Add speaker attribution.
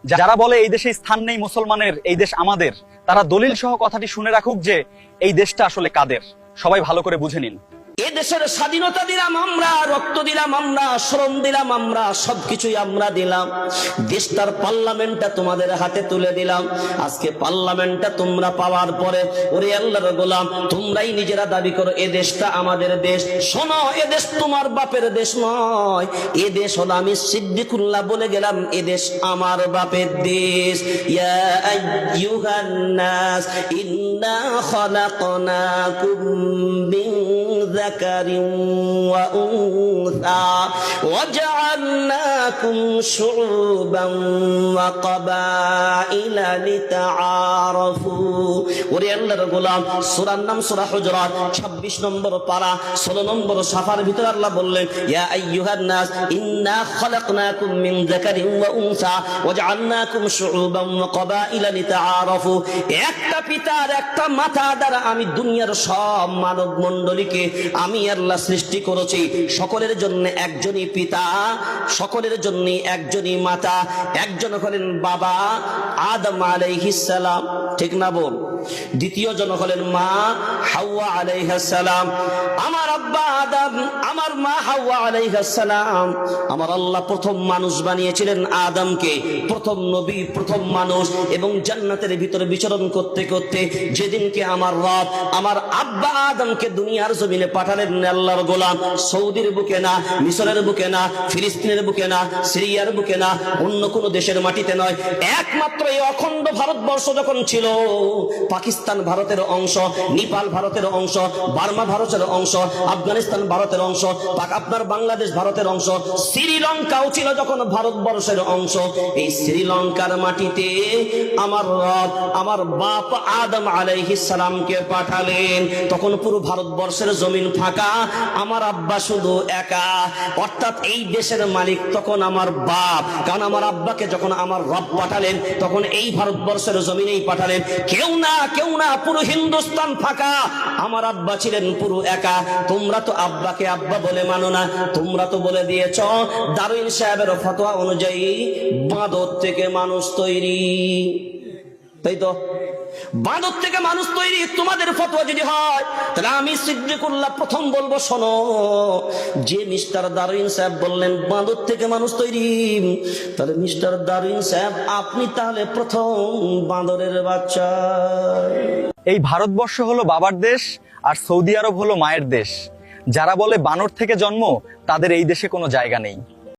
Speaker 1: যারা বলে এই দেশে স্থান নেই মুসলমানের, এই দেশ আমাদের, তারা দলিল সহ কথাটি শুনে রাখুক যে এই দেশটা আসলে কাদের। সবাই ভালো করে বুঝে নিন।
Speaker 2: এ দেশের স্বাধীনতা দিলাম আমরা, রক্ত দিলাম আমরা, শ্রম দিলাম আমরা, সবকিছুই আমরা দিলাম। দেশটার পার্লামেন্টটা তোমাদের হাতে তুলে দিলাম। আজকে পার্লামেন্টটা তোমরা পাওয়ার পরে ওরে আল্লাহর গোলাম, তোমরাই নিজেরা দাবি করো এ দেশটা আমাদের দেশ। শোনো, এ দেশ তোমার বাপের দেশ নয়, এ দেশ হলো, আমি সিদ্দিকুল্লাহ বলে গেলাম, এ দেশ আমার বাপের দেশ। ইয়া আইয়ুহান নাস ইন্না খালাকনাকুম মিন ذكر وأنثى وجعلناكم شعوبا وقبائل لتعارفوا। ওরে আল্লাহর গোলাম, সূরার নাম সূরা হুজুরাত 26 নম্বর পারা 16 নম্বর সাফার ভিতরে আল্লাহ বললেন, ইয়া আইয়ুহান নাস ইন্না খালাকনাকুম মিন যাকারিন ওয়া উনসা ওয়াজআলনাকুম শুউবান ওয়া কাবাইলা লিতাআরাফু। একটা পিতার একটা মাতা দ্বারা আমি দুনিয়ার সব মানব মণ্ডলীকে আমি আল্লাহ সৃষ্টি করেছি। সকলের জন্য একজনই পিতা, সকলের জন্য একজনই মাতা। একজন হলেন বাবা আদম আলাইহিস সালাম, ঠিক না বল? দ্বিতীয় জন হলেন মা হাওয়া আলাইহিস সালাম। আমার আব্বা আদম, আমার মা হাওয়া আলাইহিস সালাম। আমার আল্লাহ প্রথম মানুষ বানিয়েছিলেন আদমকে, প্রথম নবী, প্রথম মানুষ। এবং জান্নাতের ভিতরে বিচরণ করতে করতে যেদিনকে আমার রব আমার আব্বা আদমকে দুনিয়ার জমিনে পাঠালেন, আল্লাহর গোলাম, সৌদির বুকে না, মিশরের বুকে না, ফিলিস্তিনের বুকে না, সিরিয়ার বুকে না, অন্য কোন দেশের মাটিতে নয়, একমাত্র এই অখণ্ড ভারতবর্ষ যখন ছিল, পাকিস্তান ভারতের অংশ, নেপাল ভারতের অংশ, বার্মা ভারতের অংশ, আফগানিস্তান ভারতের অংশ, আপনার বাংলাদেশ ভারতের অংশ, শ্রীলঙ্কাও ছিল যখন ভারতবর্ষের অংশ। এই শ্রীলঙ্কার মাটিতে আমার রব আমার বাপ আদম আলাইহিস সালামকে পাঠালেন। তখন পুরো ভারতবর্ষের জমিন ফাঁকা, আমার আব্বা শুধু একা। অর্থাৎ এই দেশের মালিক তখন আমার বাপ, কারণ আমার আব্বাকে যখন আমার রব পাঠালেন তখন এই ভারতবর্ষের জমিনেই পাঠালেন। কেউ না, কেউ না, পুরো হিন্দুস্তান ফাঁকা, আমার আব্বা ছিলেন পুরো একা। তোমরা তো আব্বাকে আব্বা বলে মানো না, তোমরা তো বলে দিয়েছ দারুইন সাহেবের ফতোয়া অনুযায়ী বাঁদর থেকে মানুষ তৈরি, তাই তো? বাঁদর থেকে মানুষ তৈরি তোমাদের ফতোয়া যদি হয়, তাহলে আমি সিদ্দিকুল্লাহ প্রথম বলবো, শোনো, যে মিস্টার দারুইন সাহেব বললেন বাঁদর থেকে মানুষ তৈরি, তাহলে মিস্টার দারুইন সাহেব আপনি তাহলে প্রথম বাঁদরের বাচ্চা।
Speaker 1: এই ভারতবর্ষ হলো বাবার দেশ আর সৌদি আরব হলো মায়ের দেশ। যারা বলে বানর থেকে জন্ম, তাদের এই দেশে কোনো জায়গা নেই।